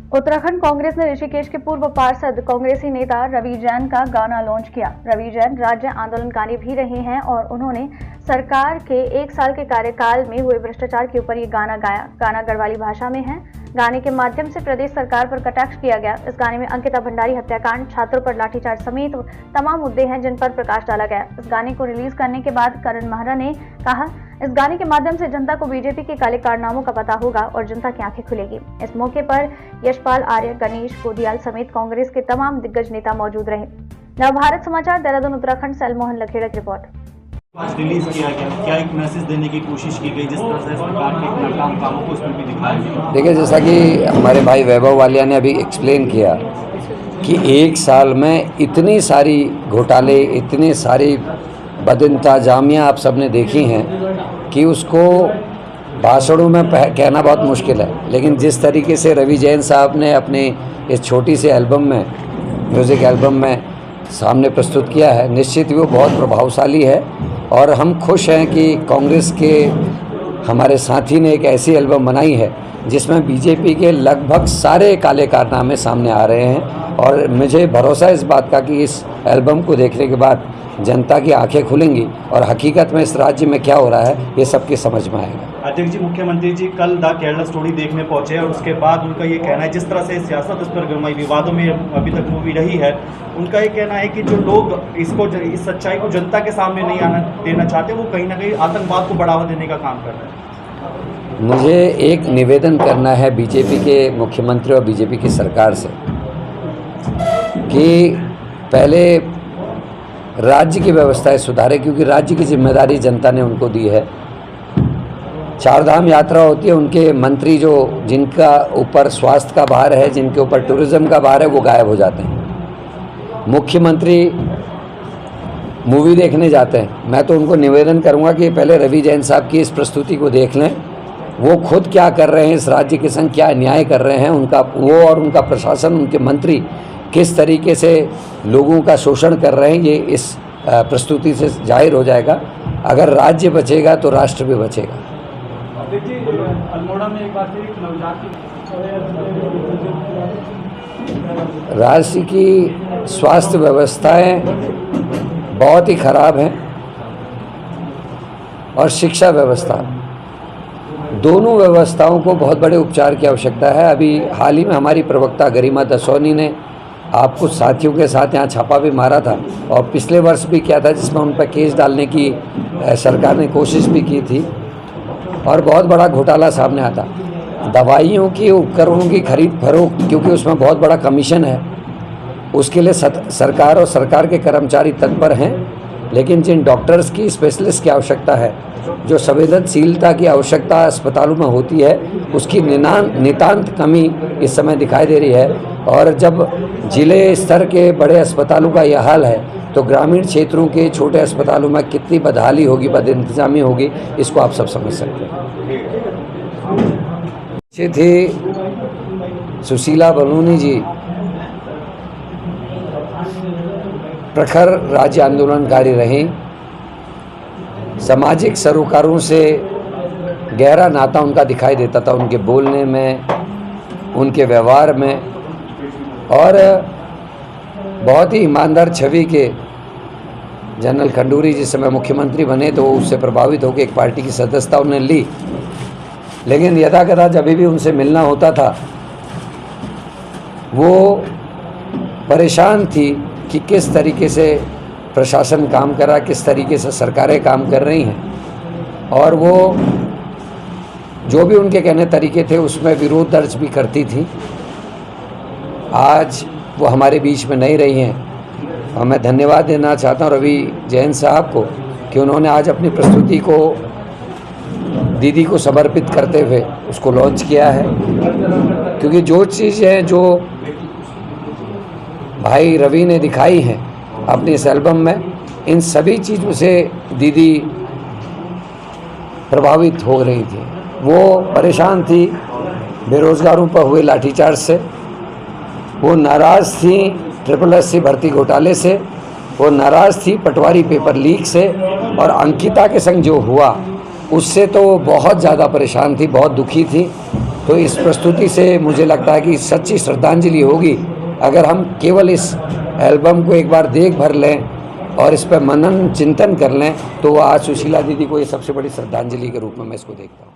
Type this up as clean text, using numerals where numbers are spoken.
उत्तराखंड कांग्रेस ने ऋषिकेश के पूर्व पार्षद कांग्रेसी नेता रवि जैन का गाना लॉन्च किया। रवि जैन राज्य आंदोलनकारी भी रहे हैं और उन्होंने सरकार के 1 साल के कार्यकाल में हुए भ्रष्टाचार के ऊपर ये गाना गाया। गाना गढ़वाली भाषा में है। गाने के माध्यम से प्रदेश सरकार पर कटाक्ष किया गया। इस गाने में अंकिता भंडारी हत्याकांड, छात्रों पर लाठीचार्ज समेत तमाम मुद्दे हैं जिन पर प्रकाश डाला गया। इस गाने को रिलीज करने के बाद करण महरा ने कहा, इस गाने के माध्यम से जनता को बीजेपी के काले कारनामों का पता होगा और जनता की आंखें खुलेगी। इस मौके पर यशपाल आर्य, गणेश गोदियाल समेत कांग्रेस के तमाम दिग्गज नेता मौजूद रहे। नवभारत समाचार, देहरादून, उत्तराखंड से अलमोहन लखेड़ा की रिपोर्ट। आज रिलीज किया गया, क्या एक मैसेज देने की कोशिश की गई जिस तरह से सरकार के नाकाम कामों को उसमें भी दिखाया गया? देखिए, जैसा कि हमारे भाई वैभव वालिया ने अभी एक्सप्लेन किया कि 1 साल में इतनी सारी घोटाले, इतनी सारी बदइंतजामियाँ आप सबने देखी हैं कि उसको भाषणों में कहना बहुत मुश्किल है। लेकिन जिस तरीके से रवि जैन साहब ने अपनी इस छोटी सी एल्बम में, म्यूज़िक एल्बम में सामने प्रस्तुत किया है, निश्चित ही वो बहुत प्रभावशाली है। और हम खुश हैं कि कांग्रेस के हमारे साथी ने एक ऐसी एल्बम बनाई है जिसमें बीजेपी के लगभग सारे काले कारनामे सामने आ रहे हैं। और मुझे भरोसा इस बात का कि इस एल्बम को देखने के बाद जनता की आंखें खुलेंगी और हकीकत में इस राज्य में क्या हो रहा है ये सबके समझ में आएगा। अध्यक्ष जी, मुख्यमंत्री जी कल द केरला स्टोरी देखने पहुंचे और उसके बाद उनका ये कहना है, जिस तरह से सियासत इस पर गरमाई विवादों में अभी तक मूवी रही है, उनका ये कहना है कि जो लोग इस सच्चाई को जनता के सामने नहीं आना देना चाहते, वो कहीं ना कहीं आतंकवाद को बढ़ावा देने का काम कर रहे हैं। मुझे एक निवेदन करना है बीजेपी के मुख्यमंत्री और बीजेपी की सरकार से कि पहले राज्य की व्यवस्थाएं सुधारें, क्योंकि राज्य की जिम्मेदारी जनता ने उनको दी है। 4 धाम यात्रा होती है, उनके मंत्री जो जिनका ऊपर स्वास्थ्य का भार है, जिनके ऊपर टूरिज्म का भार है, वो गायब हो जाते हैं। मुख्यमंत्री मूवी देखने जाते हैं। मैं तो उनको निवेदन करूंगा कि पहले रवि जैन साहब की इस प्रस्तुति को देख लें, वो खुद क्या कर रहे हैं, इस राज्य के संग क्या न्याय कर रहे हैं, उनका वो और उनका प्रशासन, उनके मंत्री किस तरीके से लोगों का शोषण कर रहे हैं, ये इस प्रस्तुति से जाहिर हो जाएगा। अगर राज्य बचेगा तो राष्ट्र भी बचेगा। अल्मोड़ा में एक बार फिर नवजात राज्य की स्वास्थ्य व्यवस्थाएं बहुत ही खराब हैं और शिक्षा व्यवस्था, दोनों व्यवस्थाओं को बहुत बड़े उपचार की आवश्यकता है। अभी हाल ही में हमारी प्रवक्ता गरिमा दसोनी ने आप कुछ साथियों के साथ यहाँ छापा भी मारा था और पिछले वर्ष भी किया था, जिसमें उन पर केस डालने की सरकार ने कोशिश भी की थी और बहुत बड़ा घोटाला सामने आता। दवाइयों की, उपकरणों की खरीद फरोख्त, क्योंकि उसमें बहुत बड़ा कमीशन है, उसके लिए सरकार और सरकार के कर्मचारी तत्पर हैं। लेकिन जिन डॉक्टर्स की, स्पेशलिस्ट की आवश्यकता है, जो संवेदनशीलता की आवश्यकता अस्पतालों में होती है, उसकी नितांत कमी इस समय दिखाई दे रही है। और जब जिले स्तर के बड़े अस्पतालों का यह हाल है, तो ग्रामीण क्षेत्रों के छोटे अस्पतालों में कितनी बदहाली होगी, बदइंतजामी होगी, इसको आप सब समझ सकते हैं। थी सुशीला बलूनी जी, प्रखर राज्य आंदोलनकारी रहीं। सामाजिक सरोकारों से गहरा नाता उनका दिखाई देता था, उनके बोलने में, उनके व्यवहार में, और बहुत ही ईमानदार छवि के जनरल खंडूरी जिस समय मुख्यमंत्री बने तो उससे प्रभावित होकर एक पार्टी की सदस्यता उन्होंने ली। लेकिन यथाकथा जब भी उनसे मिलना होता था, वो परेशान थी कि किस तरीके से प्रशासन काम कर रहा है, किस तरीके से सरकारें काम कर रही हैं, और वो जो भी उनके कहने तरीके थे उसमें विरोध दर्ज भी करती थी। आज वो हमारे बीच में नहीं रही हैं और मैं धन्यवाद देना चाहता हूँ रवि जैन साहब को कि उन्होंने आज अपनी प्रस्तुति को दीदी को समर्पित करते हुए उसको लॉन्च किया है। क्योंकि जो चीज़ें जो भाई रवि ने दिखाई हैं अपनी इस एल्बम में, इन सभी चीज़ों से दीदी प्रभावित हो रही थी। वो परेशान थी बेरोज़गारों पर हुए लाठीचार्ज से, वो नाराज़ थी SSSC भर्ती घोटाले से, वो नाराज़ थी पटवारी पेपर लीक से, और अंकिता के संग जो हुआ उससे तो बहुत ज़्यादा परेशान थी, बहुत दुखी थी। तो इस प्रस्तुति से मुझे लगता है कि सच्ची श्रद्धांजलि होगी अगर हम केवल इस एल्बम को एक बार देख भर लें और इस पर मनन चिंतन कर लें, तो आज सुशीला दीदी को ये सबसे बड़ी श्रद्धांजलि के रूप में मैं इसको देखता हूँ।